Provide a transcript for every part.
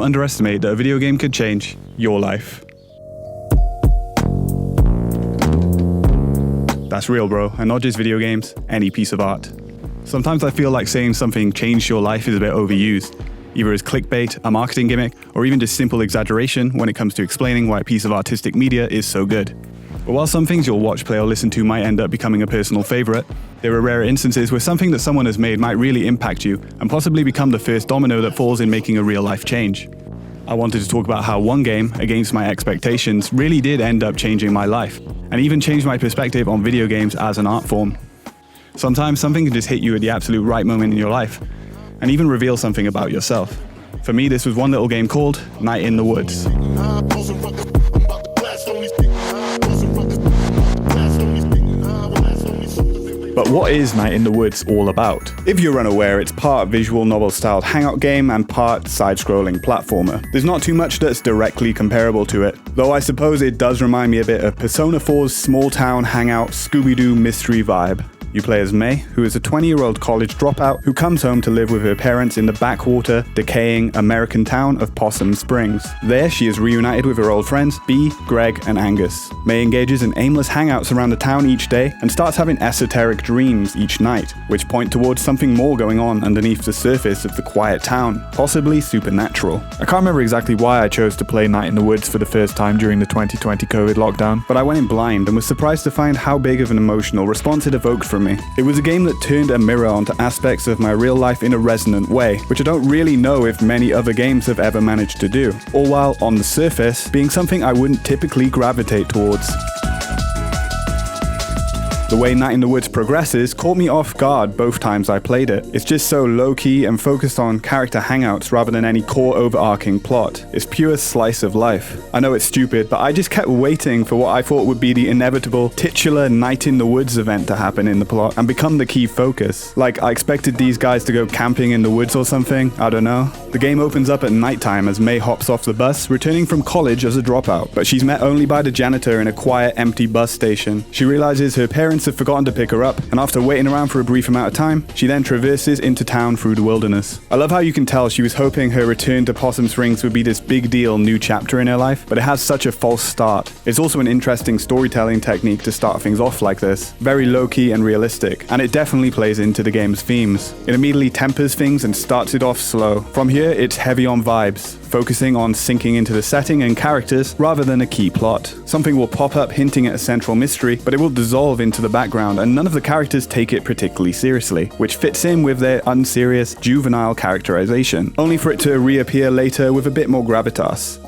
underestimate that a video game could change your life. That's real, bro, and not just video games, any piece of art. Sometimes I feel like saying something changed your life is a bit overused, either as clickbait, a marketing gimmick, or even just simple exaggeration when it comes to explaining why a piece of artistic media is so good. But while some things you'll watch, play, or listen to might end up becoming a personal favorite, there are rare instances where something that someone has made might really impact you and possibly become the first domino that falls in making a real life change. I wanted to talk about how one game, against my expectations, really did end up changing my life, and even changed my perspective on video games as an art form. Sometimes something can just hit you at the absolute right moment in your life, and even reveal something about yourself. For me, this was one little game called Night in the Woods. But what is Night in the Woods all about? If you're unaware, it's part visual novel-styled hangout game and part side-scrolling platformer. There's not too much that's directly comparable to it, though I suppose it does remind me a bit of Persona 4's small-town hangout Scooby-Doo mystery vibe. You play as May, who is a 20-year-old college dropout who comes home to live with her parents in the backwater, decaying American town of Possum Springs. There, she is reunited with her old friends, Bee, Greg, and Angus. May engages in aimless hangouts around the town each day and starts having esoteric dreams each night, which point towards something more going on underneath the surface of the quiet town, possibly supernatural. I can't remember exactly why I chose to play Night in the Woods for the first time during the 2020 COVID lockdown, but I went in blind and was surprised to find how big of an emotional response it evoked from me. It was a game that turned a mirror onto aspects of my real life in a resonant way, which I don't really know if many other games have ever managed to do, all while, on the surface, being something I wouldn't typically gravitate towards. The way Night in the Woods progresses caught me off guard both times I played it. It's just so low-key and focused on character hangouts rather than any core overarching plot. It's pure slice of life. I know it's stupid, but I just kept waiting for what I thought would be the inevitable titular Night in the Woods event to happen in the plot and become the key focus. Like, I expected these guys to go camping in the woods or something, I don't know. The game opens up at nighttime as May hops off the bus, returning from college as a dropout, but she's met only by the janitor in a quiet, empty bus station. She realizes her parents have forgotten to pick her up, and after waiting around for a brief amount of time, she then traverses into town through the wilderness. I love how you can tell she was hoping her return to Possum Springs would be this big deal new chapter in her life, but it has such a false start. It's also an interesting storytelling technique to start things off like this, very low-key and realistic, and it definitely plays into the game's themes. It immediately tempers things and starts it off slow. From here, it's heavy on vibes, focusing on sinking into the setting and characters rather than a key plot. Something will pop up hinting at a central mystery, but it will dissolve into the background and none of the characters take it particularly seriously, which fits in with their unserious, juvenile characterization, only for it to reappear later with a bit more gravitas.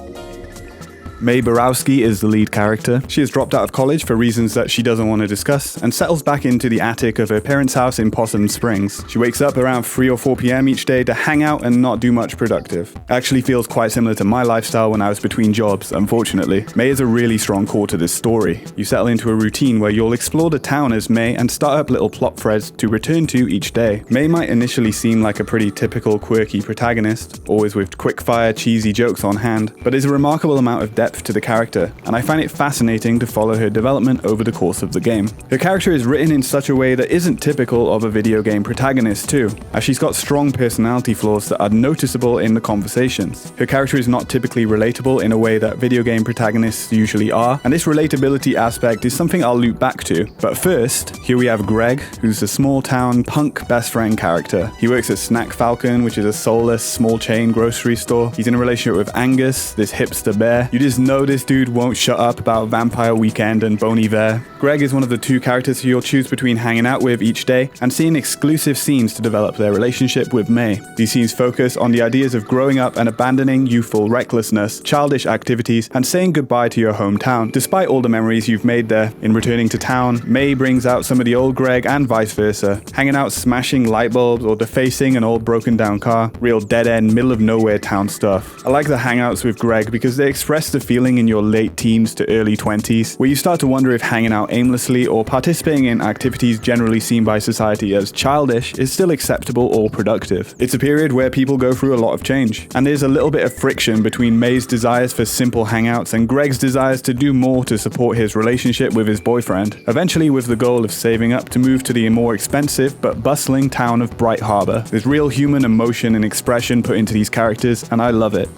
May Borowski is the lead character. She has dropped out of college for reasons that she doesn't want to discuss and settles back into the attic of her parents' house in Possum Springs. She wakes up around 3 or 4 p.m. each day to hang out and not do much productive. It actually feels quite similar to my lifestyle when I was between jobs, unfortunately. May is a really strong core to this story. You settle into a routine where you'll explore the town as May and start up little plot threads to return to each day. May might initially seem like a pretty typical quirky protagonist, always with quick-fire, cheesy jokes on hand, but there's a remarkable amount of depth to the character, and I find it fascinating to follow her development over the course of the game. Her character is written in such a way that isn't typical of a video game protagonist too, as she's got strong personality flaws that are noticeable in the conversations. Her character is not typically relatable in a way that video game protagonists usually are, and this relatability aspect is something I'll loop back to. But first, here we have Greg, who's a small-town punk best friend character. He works at Snack Falcon, which is a soulless, small chain grocery store. He's in a relationship with Angus, this hipster bear. You just know this dude won't shut up about Vampire Weekend and Bon Iver. Greg is one of the two characters who you'll choose between hanging out with each day and seeing exclusive scenes to develop their relationship with May. These scenes focus on the ideas of growing up and abandoning youthful recklessness, childish activities, and saying goodbye to your hometown, despite all the memories you've made there. In returning to town, May brings out some of the old Greg and vice versa, hanging out smashing light bulbs or defacing an old broken down car, real dead-end, middle-of-nowhere town stuff. I like the hangouts with Greg because they express the feeling in your late teens to early 20s, where you start to wonder if hanging out aimlessly or participating in activities generally seen by society as childish is still acceptable or productive. It's a period where people go through a lot of change, and there's a little bit of friction between May's desires for simple hangouts and Greg's desires to do more to support his relationship with his boyfriend, eventually with the goal of saving up to move to the more expensive but bustling town of Bright Harbor. There's real human emotion and expression put into these characters, and I love it.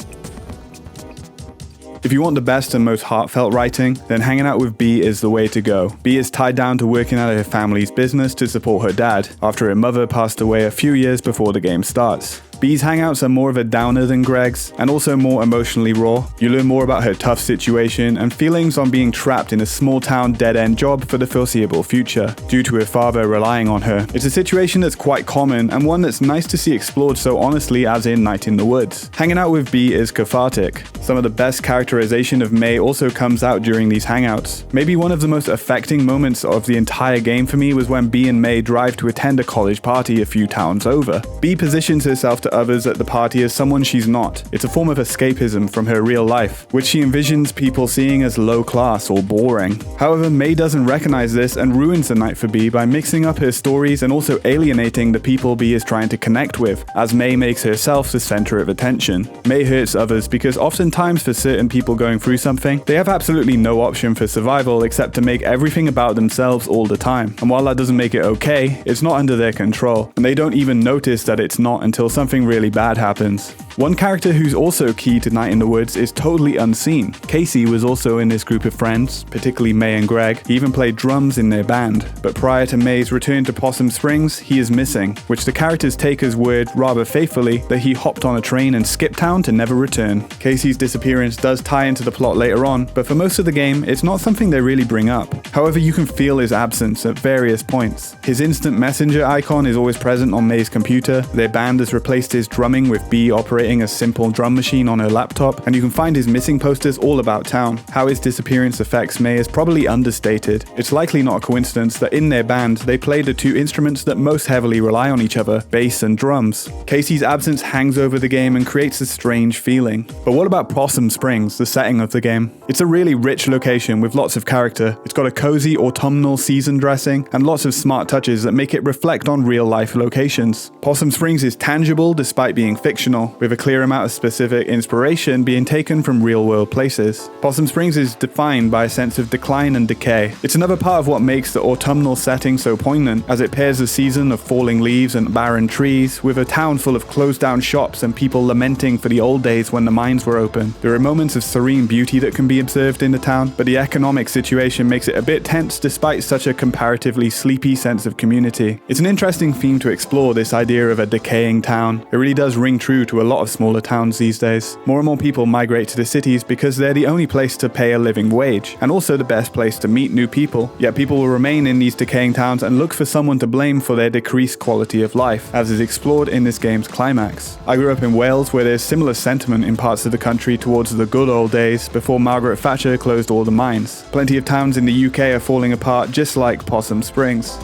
If you want the best and most heartfelt writing, then hanging out with Bea is the way to go. Bea is tied down to working at her family's business to support her dad, after her mother passed away a few years before the game starts. Bea's hangouts are more of a downer than Greg's, and also more emotionally raw. You learn more about her tough situation and feelings on being trapped in a small town dead-end job for the foreseeable future, due to her father relying on her. It's a situation that's quite common, and one that's nice to see explored so honestly as in Night in the Woods. Hanging out with Bea is cathartic. Some of the best characterization of May also comes out during these hangouts. Maybe one of the most affecting moments of the entire game for me was when Bea and May drive to attend a college party a few towns over. Bea positions herself to others at the party as someone she's not. It's a form of escapism from her real life, which she envisions people seeing as low class or boring. However, May doesn't recognize this and ruins the night for Bea by mixing up her stories and also alienating the people Bea is trying to connect with, as May makes herself the center of attention. May hurts others because oftentimes for certain people going through something, they have absolutely no option for survival except to make everything about themselves all the time. And while that doesn't make it okay, it's not under their control, and they don't even notice that it's not until something really bad happens. One character who's also key to Night in the Woods is totally unseen. Casey was also in this group of friends, particularly May and Greg. He even played drums in their band, but prior to May's return to Possum Springs, he is missing, which the characters take as word rather faithfully that he hopped on a train and skipped town to never return. Casey's disappearance does tie into the plot later on, but for most of the game, it's not something they really bring up. However, you can feel his absence at various points. His instant messenger icon is always present on May's computer, their band has replaced his drumming with Bea operating a simple drum machine on her laptop, and you can find his missing posters all about town. How his disappearance affects May is probably understated. It's likely not a coincidence that in their band, they play the two instruments that most heavily rely on each other, bass and drums. Casey's absence hangs over the game and creates a strange feeling. But what about Possum Springs, the setting of the game? It's a really rich location with lots of character. It's got a cozy autumnal season dressing and lots of smart touches that make it reflect on real life locations. Possum Springs is tangible despite being fictional, with a clear amount of specific inspiration being taken from real-world places. Possum Springs is defined by a sense of decline and decay. It's another part of what makes the autumnal setting so poignant, as it pairs a season of falling leaves and barren trees with a town full of closed-down shops and people lamenting for the old days when the mines were open. There are moments of serene beauty that can be observed in the town, but the economic situation makes it a bit tense despite such a comparatively sleepy sense of community. It's an interesting theme to explore, this idea of a decaying town. It really does ring true to a lot of smaller towns these days. More and more people migrate to the cities because they're the only place to pay a living wage, and also the best place to meet new people. Yet people will remain in these decaying towns and look for someone to blame for their decreased quality of life, as is explored in this game's climax. I grew up in Wales, where there's similar sentiment in parts of the country towards the good old days before Margaret Thatcher closed all the mines. Plenty of towns in the UK are falling apart just like Possum Springs.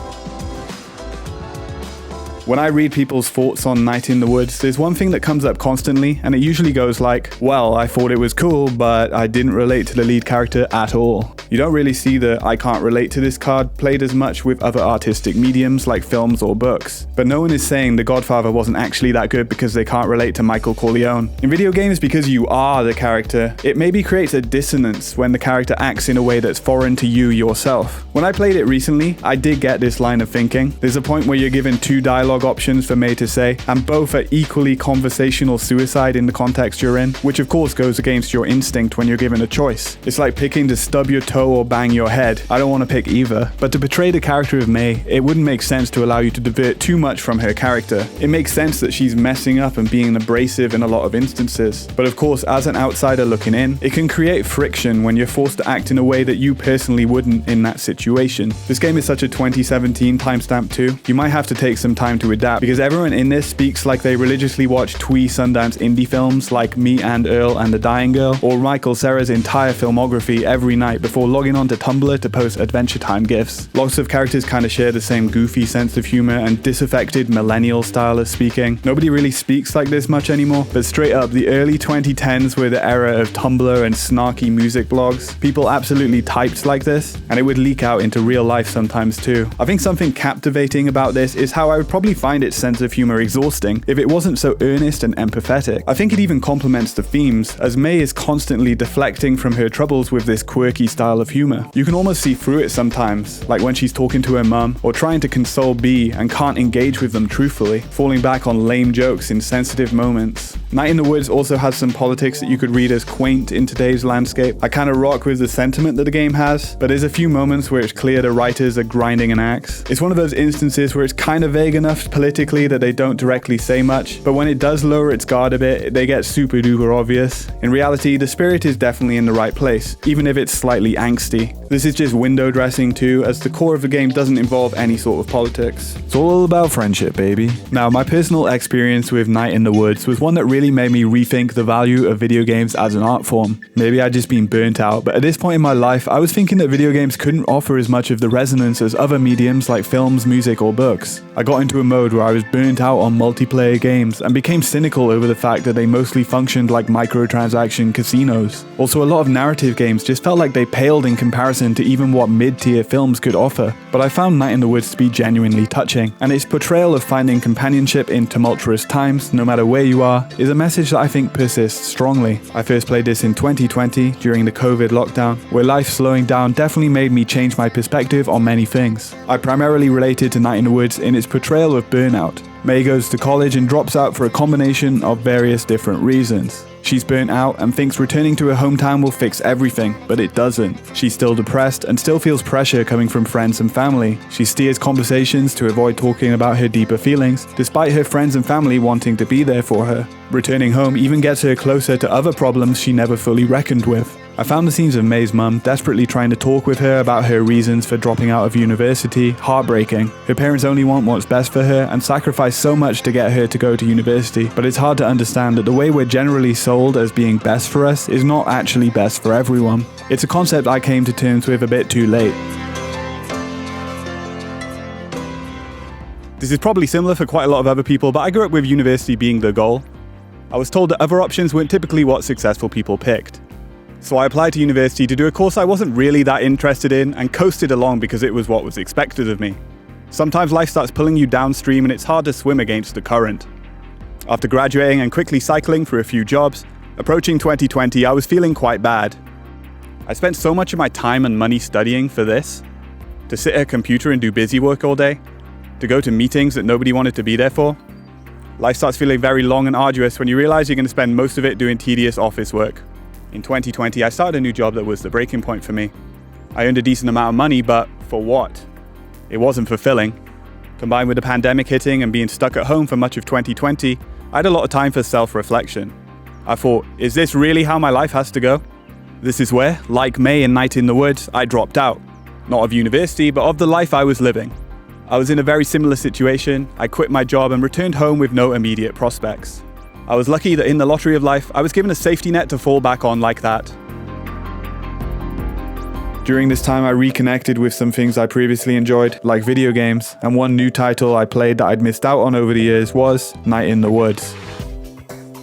When I read people's thoughts on Night in the Woods, there's one thing that comes up constantly, and it usually goes like, well, I thought it was cool, but I didn't relate to the lead character at all. You don't really see the I can't relate to this card played as much with other artistic mediums like films or books. But no one is saying The Godfather wasn't actually that good because they can't relate to Michael Corleone. In video games, because you are the character, it maybe creates a dissonance when the character acts in a way that's foreign to you yourself. When I played it recently, I did get this line of thinking. There's a point where you're given two dialogue options for May to say, and both are equally conversational suicide in the context you're in, which of course goes against your instinct when you're given a choice. It's like picking to stub your toe or bang your head. I don't want to pick either. But to portray the character of May, it wouldn't make sense to allow you to divert too much from her character. It makes sense that she's messing up and being abrasive in a lot of instances. But of course, as an outsider looking in, it can create friction when you're forced to act in a way that you personally wouldn't in that situation. This game is such a 2017 timestamp too. You might have to take some time to adapt, because everyone in this speaks like they religiously watch twee Sundance indie films like Me and Earl and the Dying Girl, or Michael Cera's entire filmography every night before logging on to Tumblr to post Adventure Time gifs. Lots of characters kind of share the same goofy sense of humor and disaffected millennial style of speaking. Nobody really speaks like this much anymore, but straight up, the early 2010s were the era of Tumblr and snarky music blogs. People absolutely typed like this, and it would leak out into real life sometimes too. I think something captivating about this is how I would probably find its sense of humor exhausting if it wasn't so earnest and empathetic. I think it even complements the themes, as May is constantly deflecting from her troubles with this quirky style style of humor. You can almost see through it sometimes, like when she's talking to her mum or trying to console B and can't engage with them truthfully, falling back on lame jokes in sensitive moments. Night in the Woods also has some politics that you could read as quaint in today's landscape. I kind of rock with the sentiment that the game has, but there's a few moments where it's clear the writers are grinding an axe. It's one of those instances where it's kind of vague enough politically that they don't directly say much, but when it does lower its guard a bit, they get super duper obvious. In reality, the spirit is definitely in the right place, even if it's slightly angsty. This is just window dressing too, as the core of the game doesn't involve any sort of politics. It's all about friendship, baby. Now, my personal experience with Night in the Woods was one that really made me rethink the value of video games as an art form. Maybe I'd just been burnt out, but at this point in my life, I was thinking that video games couldn't offer as much of the resonance as other mediums like films, music, or books. I got into a mode where I was burnt out on multiplayer games and became cynical over the fact that they mostly functioned like microtransaction casinos. Also, a lot of narrative games just felt like they paled in comparison to even what mid-tier films could offer. But I found Night in the Woods to be genuinely touching, and its portrayal of finding companionship in tumultuous times, no matter where you are, is a message that I think persists strongly. I first played this in 2020 during the COVID lockdown, where life slowing down definitely made me change my perspective on many things. I primarily related to Night in the Woods in its portrayal of burnout. May goes to college and drops out for a combination of various different reasons. She's burnt out and thinks returning to her hometown will fix everything, but it doesn't. She's still depressed and still feels pressure coming from friends and family. She steers conversations to avoid talking about her deeper feelings, despite her friends and family wanting to be there for her. Returning home even gets her closer to other problems she never fully reckoned with. I found the scenes of May's mum desperately trying to talk with her about her reasons for dropping out of university heartbreaking. Her parents only want what's best for her and sacrifice so much to get her to go to university, but it's hard to understand that the way we're generally sold as being best for us is not actually best for everyone. It's a concept I came to terms with a bit too late. This is probably similar for quite a lot of other people, but I grew up with university being the goal. I was told that other options weren't typically what successful people picked. So I applied to university to do a course I wasn't really that interested in and coasted along because it was what was expected of me. Sometimes life starts pulling you downstream and it's hard to swim against the current. After graduating and quickly cycling for a few jobs, approaching 2020, I was feeling quite bad. I spent so much of my time and money studying for this, to sit at a computer and do busy work all day, to go to meetings that nobody wanted to be there for. Life starts feeling very long and arduous when you realize you're going to spend most of it doing tedious office work. In 2020, I started a new job that was the breaking point for me. I earned a decent amount of money, but for what? It wasn't fulfilling. Combined with the pandemic hitting and being stuck at home for much of 2020, I had a lot of time for self-reflection. I thought, is this really how my life has to go? This is where, like May in Night in the Woods, I dropped out. Not of university, but of the life I was living. I was in a very similar situation. I quit my job and returned home with no immediate prospects. I was lucky that in the lottery of life, I was given a safety net to fall back on like that. During this time, I reconnected with some things I previously enjoyed, like video games, and one new title I played that I'd missed out on over the years was Night in the Woods.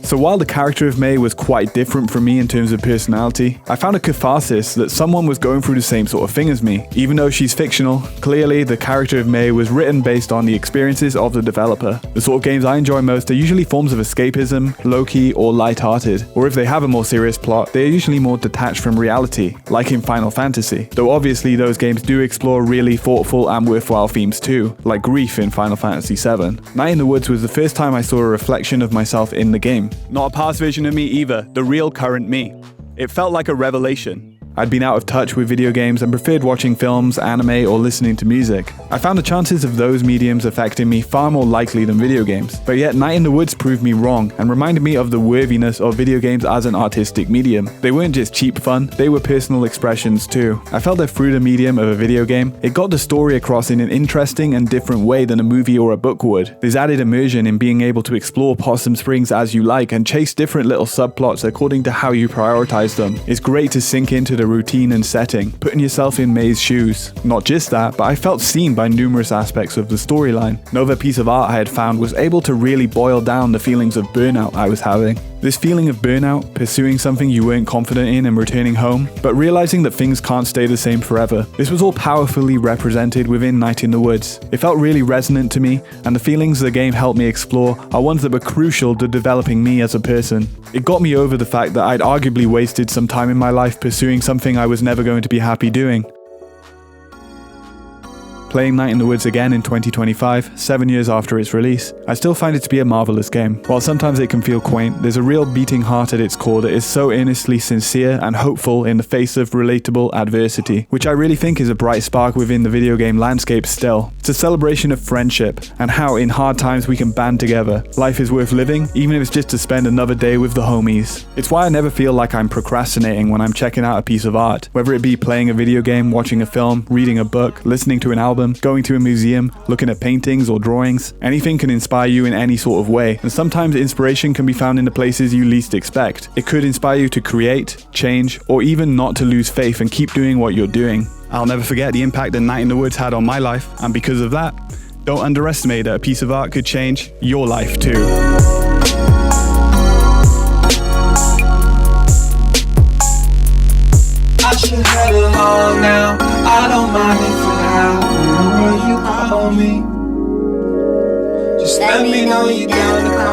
So while the character of May was quite different from me in terms of personality, I found a catharsis that someone was going through the same sort of thing as me. Even though she's fictional, clearly the character of May was written based on the experiences of the developer. The sort of games I enjoy most are usually forms of escapism, low-key, or light-hearted. Or if they have a more serious plot, they are usually more detached from reality, like in Final Fantasy. Though obviously those games do explore really thoughtful and worthwhile themes too, like grief in Final Fantasy VII. Night in the Woods was the first time I saw a reflection of myself in the game. Not a past version of me either, the real current me. It felt like a revelation. I'd been out of touch with video games and preferred watching films, anime, or listening to music. I found the chances of those mediums affecting me far more likely than video games, but yet Night in the Woods proved me wrong and reminded me of the worthiness of video games as an artistic medium. They weren't just cheap fun, they were personal expressions too. I felt that through the medium of a video game, it got the story across in an interesting and different way than a movie or a book would. There's added immersion in being able to explore Possum Springs as you like and chase different little subplots according to how you prioritize them. It's great to sink into the routine and setting, putting yourself in May's shoes. Not just that, but I felt seen by numerous aspects of the storyline. Another piece of art I had found was able to really boil down the feelings of burnout I was having. This feeling of burnout, pursuing something you weren't confident in and returning home, but realizing that things can't stay the same forever. This was all powerfully represented within Night in the Woods. It felt really resonant to me, and the feelings the game helped me explore are ones that were crucial to developing me as a person. It got me over the fact that I'd arguably wasted some time in my life pursuing something something I was never going to be happy doing. Playing Night in the Woods again in 2025, 7 years after its release, I still find it to be a marvelous game. While sometimes it can feel quaint, there's a real beating heart at its core that is so earnestly sincere and hopeful in the face of relatable adversity, which I really think is a bright spark within the video game landscape still. It's a celebration of friendship, and how in hard times we can band together. Life is worth living, even if it's just to spend another day with the homies. It's why I never feel like I'm procrastinating when I'm checking out a piece of art, whether it be playing a video game, watching a film, reading a book, listening to an album, going to a museum, looking at paintings or drawings. Anything can inspire you in any sort of way, and sometimes inspiration can be found in the places you least expect. It could inspire you to create, change, or even not to lose faith and keep doing what you're doing. I'll never forget the impact that Night in the Woods had on my life, and because of that, don't underestimate that a piece of art could change your life too. I should head along now. I don't mind if you have whenever you call me. Just let me know you're down to come.